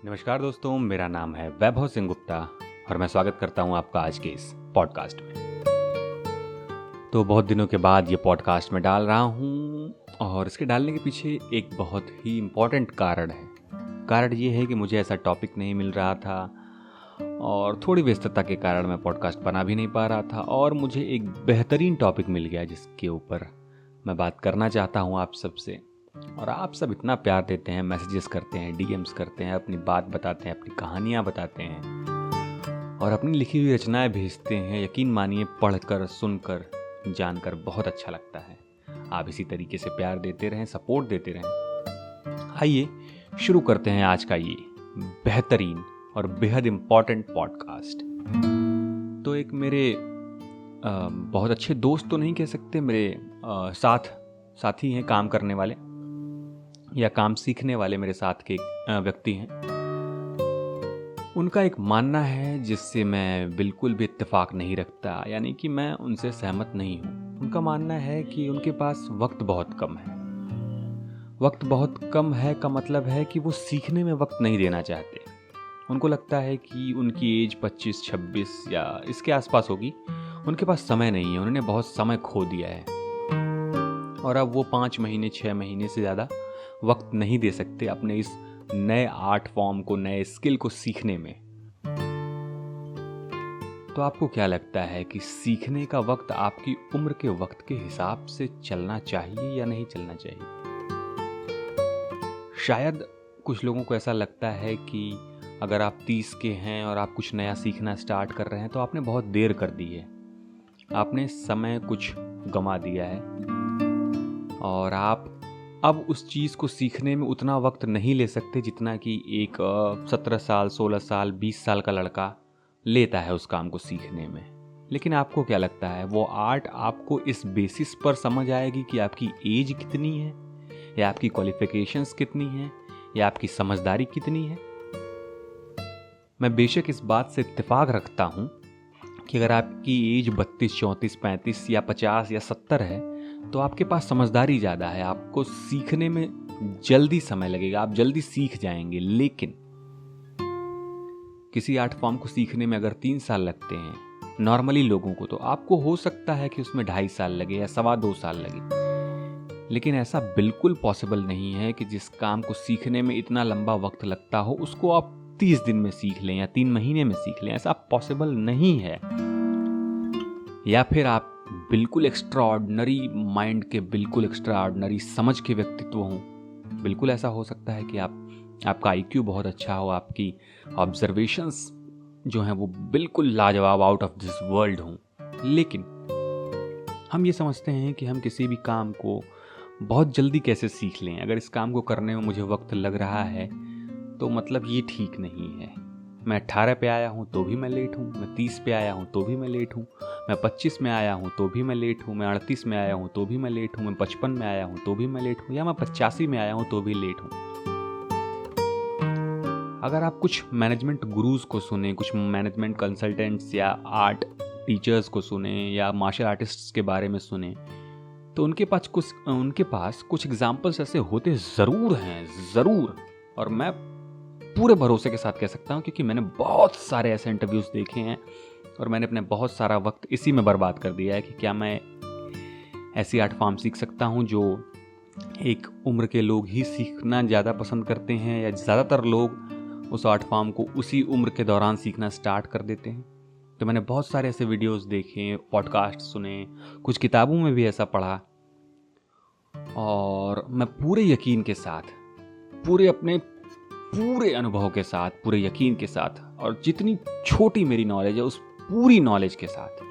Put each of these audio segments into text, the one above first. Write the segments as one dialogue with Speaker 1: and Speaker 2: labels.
Speaker 1: नमस्कार दोस्तों, मेरा नाम है वैभव सिंह गुप्ता और मैं स्वागत करता हूं आपका आज के इस पॉडकास्ट में। तो बहुत दिनों के बाद ये पॉडकास्ट मैं डाल रहा हूं और इसके डालने के पीछे एक बहुत ही इम्पोर्टेंट कारण है। कारण ये है कि मुझे ऐसा टॉपिक नहीं मिल रहा था और थोड़ी व्यस्तता के कारण मैं पॉडकास्ट बना भी नहीं पा रहा था और मुझे एक बेहतरीन टॉपिक मिल गया जिसके ऊपर मैं बात करना चाहता हूं आप सबसे। और आप सब इतना प्यार देते हैं, मैसेजेस करते हैं, डीएम्स करते हैं, अपनी बात बताते हैं, अपनी कहानियाँ बताते हैं और अपनी लिखी हुई रचनाएं भेजते हैं। यकीन मानिए, पढ़कर, सुनकर, जानकर बहुत अच्छा लगता है। आप इसी तरीके से प्यार देते रहें, सपोर्ट देते रहें। आइए शुरू करते हैं आज का ये बेहतरीन और बेहद इम्पॉर्टेंट पॉडकास्ट। तो एक मेरे बहुत अच्छे दोस्त तो नहीं कह सकते, मेरे साथी हैं, काम करने वाले या काम सीखने वाले मेरे साथ के व्यक्ति हैं। उनका एक मानना है जिससे मैं बिल्कुल भी इत्तेफाक नहीं रखता, यानी कि मैं उनसे सहमत नहीं हूँ। उनका मानना है कि उनके पास वक्त बहुत कम है। वक्त बहुत कम है का मतलब है कि वो सीखने में वक्त नहीं देना चाहते। उनको लगता है कि उनकी एज 25-26 या इसके आसपास होगी, उनके पास समय नहीं है, उन्होंने बहुत समय खो दिया है और अब वो 5 महीने 6 महीने से ज़्यादा वक्त नहीं दे सकते अपने इस नए आर्ट फॉर्म को, नए स्किल को सीखने में। तो आपको क्या लगता है कि सीखने का वक्त आपकी उम्र के वक्त के हिसाब से चलना चाहिए या नहीं चलना चाहिए? शायद कुछ लोगों को ऐसा लगता है कि अगर आप 30 के हैं और आप कुछ नया सीखना स्टार्ट कर रहे हैं तो आपने बहुत देर कर दी है, आपने समय कुछ गंवा दिया है और आप अब उस चीज़ को सीखने में उतना वक्त नहीं ले सकते जितना कि एक 17 साल, 16 साल, 20 साल का लड़का लेता है उस काम को सीखने में। लेकिन आपको क्या लगता है, वो आर्ट आपको इस बेसिस पर समझ आएगी कि आपकी एज कितनी है या आपकी क्वालिफिकेशंस कितनी हैं या आपकी समझदारी कितनी है? मैं बेशक इस बात से इत्तेफाक रखता हूँ कि अगर आपकी एज 32, 34, 35 या 50 या 70 है तो आपके पास समझदारी ज़्यादा है, आपको सीखने में जल्दी समय लगेगा, आप जल्दी सीख जाएंगे। लेकिन किसी आर्ट फॉर्म को सीखने में अगर 3 साल लगते हैं नॉर्मली लोगों को, तो आपको हो सकता है कि उसमें 2.5 साल लगे या 2.25 साल लगे। लेकिन ऐसा बिल्कुल पॉसिबल नहीं है कि जिस काम को सीखने में इतना लंबा वक्त लगता हो उसको आप 30 दिन में सीख लें या 3 महीने में सीख लें। ऐसा पॉसिबल नहीं है। या फिर आप बिल्कुल एक्स्ट्राऑर्डिनरी माइंड के, बिल्कुल एक्स्ट्राऑर्डिनरी समझ के व्यक्तित्व हों। बिल्कुल ऐसा हो सकता है कि आपका आईक्यू बहुत अच्छा हो, आपकी ऑब्जर्वेशंस जो हैं वो बिल्कुल लाजवाब, आउट ऑफ दिस वर्ल्ड हों। लेकिन हम ये समझते हैं कि हम किसी भी काम को बहुत जल्दी कैसे सीख लें। अगर इस काम को करने में मुझे वक्त लग रहा है तो मतलब ये ठीक नहीं है। मैं 18 पे आया हूँ तो भी मैं लेट हूँ, मैं 30 पे आया हूँ तो भी मैं लेट हूँ, मैं 25 में आया हूँ तो भी मैं लेट हूँ, मैं 38 में आया हूँ तो भी मैं लेट हूँ, मैं 55 में आया हूँ तो भी मैं लेट हूँ या मैं 85 में आया हूँ तो भी लेट हूँ। अगर आप कुछ मैनेजमेंट गुरुज को सुने, कुछ मैनेजमेंट कंसल्टेंट्स या आर्ट टीचर्स को सुने या मार्शल आर्टिस्ट्स के बारे में सुने तो उनके पास कुछ एग्जाम्पल्स ऐसे होते ज़रूर हैं, ज़रूर। और मैं पूरे भरोसे के साथ कह सकता हूँ क्योंकि मैंने बहुत सारे ऐसे इंटरव्यूज़ देखे हैं और मैंने अपने बहुत सारा वक्त इसी में बर्बाद कर दिया है कि क्या मैं ऐसी आर्ट फॉर्म सीख सकता हूँ जो एक उम्र के लोग ही सीखना ज़्यादा पसंद करते हैं या ज़्यादातर लोग उस आर्ट फॉर्म को उसी उम्र के दौरान सीखना स्टार्ट कर देते हैं। तो मैंने बहुत सारे ऐसे वीडियोस देखे, पॉडकास्ट सुने, कुछ किताबों में भी ऐसा पढ़ा और मैं पूरे यकीन के साथ, पूरे अनुभव के साथ, पूरे यकीन के साथ और जितनी छोटी मेरी नॉलेज है उस पूरी नॉलेज के साथ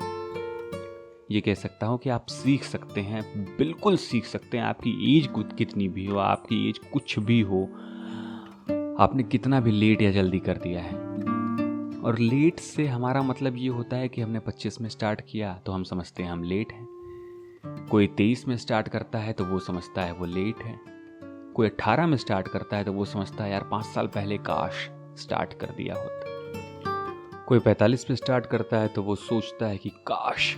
Speaker 1: ये कह सकता हूँ कि आप सीख सकते हैं, बिल्कुल सीख सकते हैं। आपकी एज कितनी भी हो, आपकी एज कुछ भी हो, आपने कितना भी लेट या जल्दी कर दिया है। और लेट से हमारा मतलब ये होता है कि हमने 25 में स्टार्ट किया तो हम समझते हैं हम लेट हैं। कोई 23 में स्टार्ट करता है तो वो समझता है वो लेट है। कोई 18 में स्टार्ट करता है तो वो समझता है यार 5 साल पहले काश स्टार्ट कर दिया होता। कोई 45 में स्टार्ट करता है तो वो सोचता है कि काश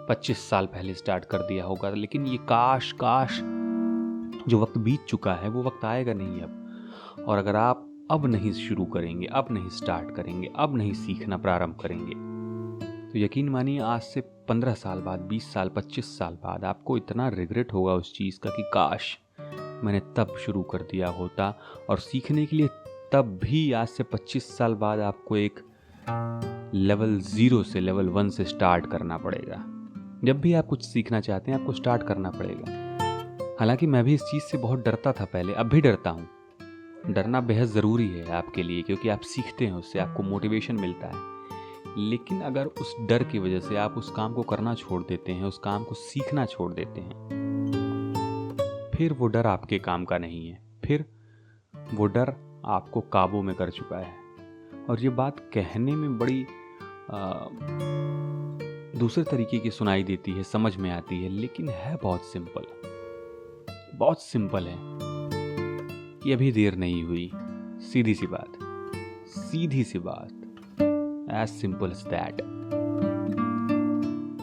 Speaker 1: 25 साल पहले स्टार्ट कर दिया होगा। लेकिन ये काश जो वक्त बीत चुका है वो वक्त आएगा नहीं अब। और अगर आप अब नहीं शुरू करेंगे, अब नहीं स्टार्ट करेंगे, अब नहीं सीखना प्रारंभ करेंगे, तो यकीन मानिए आज से 15 साल बाद, 20 साल, 25 साल बाद आपको इतना रिग्रेट होगा उस चीज़ का कि काश मैंने तब शुरू कर दिया होता। और सीखने के लिए तब भी आज से 25 साल बाद आपको एक लेवल 0 से लेवल 1 से स्टार्ट करना पड़ेगा। जब भी आप कुछ सीखना चाहते हैं आपको स्टार्ट करना पड़ेगा। हालांकि मैं भी इस चीज़ से बहुत डरता था पहले, अब भी डरता हूँ। डरना बेहद ज़रूरी है आपके लिए, क्योंकि आप सीखते हैं, उससे आपको मोटिवेशन मिलता है। लेकिन अगर उस डर की वजह से आप उस काम को करना छोड़ देते हैं, उस काम को सीखना छोड़ देते हैं, फिर वो डर आपके काम का नहीं है, फिर वो डर आपको काबू में कर चुका है। और ये बात कहने में बड़ी दूसरे तरीके की सुनाई देती है, समझ में आती है, लेकिन है बहुत सिंपल, बहुत सिंपल है कि अभी देर नहीं हुई। सीधी सी बात, सीधी सी बात, as simple as that।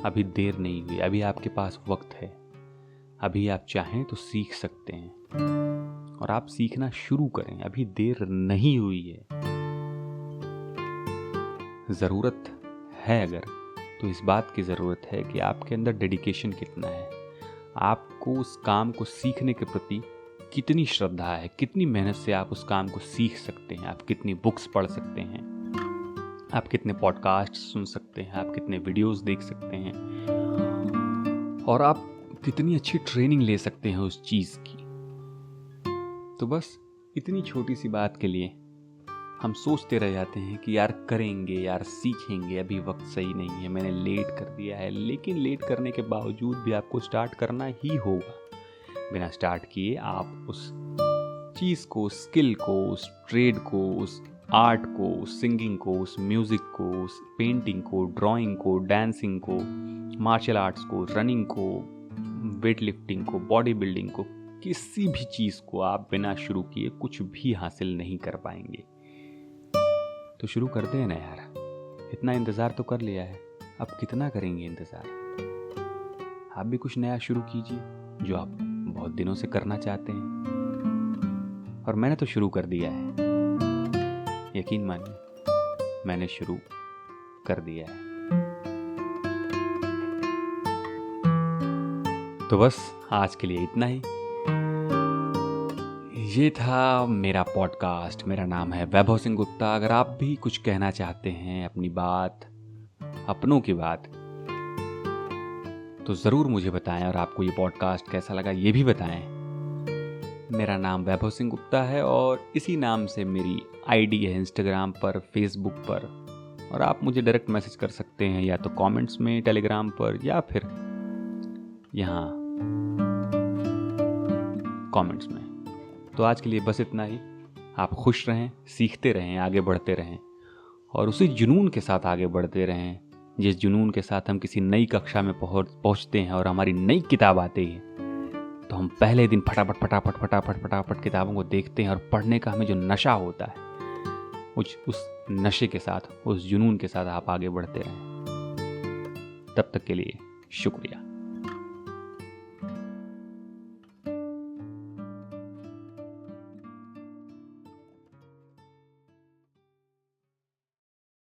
Speaker 1: अभी देर नहीं हुई, अभी आपके पास वक्त है, अभी आप चाहें तो सीख सकते हैं और आप सीखना शुरू करें। अभी देर नहीं हुई है। ज़रूरत है अगर, तो इस बात की ज़रूरत है कि आपके अंदर डेडिकेशन कितना है, आपको उस काम को सीखने के प्रति कितनी श्रद्धा है, कितनी मेहनत से आप उस काम को सीख सकते हैं, आप कितनी बुक्स पढ़ सकते हैं, आप कितने पॉडकास्ट सुन सकते हैं, आप कितने वीडियोस देख सकते हैं, और आप कितनी अच्छी ट्रेनिंग ले सकते हैं उस चीज़ की। तो बस इतनी छोटी सी बात के लिए हम सोचते रह जाते हैं कि यार करेंगे, यार सीखेंगे, अभी वक्त सही नहीं है, मैंने लेट कर दिया है। लेकिन लेट करने के बावजूद भी आपको स्टार्ट करना ही होगा। बिना स्टार्ट किए आप उस चीज़ को, उस स्किल को, उस ट्रेड को, उस आर्ट को, उस सिंगिंग को, उस म्यूज़िक को, उस पेंटिंग को, ड्राइंग को, डांसिंग को, मार्शल आर्ट्स को, रनिंग को, वेट लिफ्टिंग को, बॉडी बिल्डिंग को, किसी भी चीज़ को आप बिना शुरू किए कुछ भी हासिल नहीं कर पाएंगे। तो शुरू करते हैं ना यार। इतना इंतज़ार तो कर लिया है, अब कितना करेंगे इंतज़ार। आप भी कुछ नया शुरू कीजिए जो आप बहुत दिनों से करना चाहते हैं। और मैंने तो शुरू कर दिया है, यकीन मानिए मैंने शुरू कर दिया है। तो बस आज के लिए इतना ही। ये था मेरा पॉडकास्ट। मेरा नाम है वैभव सिंह गुप्ता। अगर आप भी कुछ कहना चाहते हैं, अपनी बात, अपनों की बात, तो ज़रूर मुझे बताएं। और आपको ये पॉडकास्ट कैसा लगा ये भी बताएं। मेरा नाम वैभव सिंह गुप्ता है और इसी नाम से मेरी आईडी है इंस्टाग्राम पर, फेसबुक पर। और आप मुझे डायरेक्ट मैसेज कर सकते हैं, या तो कमेंट्स में टेलीग्राम पर, या फिर यहाँ कमेंट्स में। तो आज के लिए बस इतना ही। आप खुश रहें, सीखते रहें, आगे बढ़ते रहें, और उसी जुनून के साथ आगे बढ़ते रहें जिस जुनून के साथ हम किसी नई कक्षा में पहुँचते हैं और हमारी नई किताब आती है, तो हम पहले दिन फटाफट किताबों को देखते हैं, और पढ़ने का हमें जो नशा होता है, उस नशे के साथ, उस जुनून के साथ आप आगे बढ़ते रहें। तब तक के लिए शुक्रिया।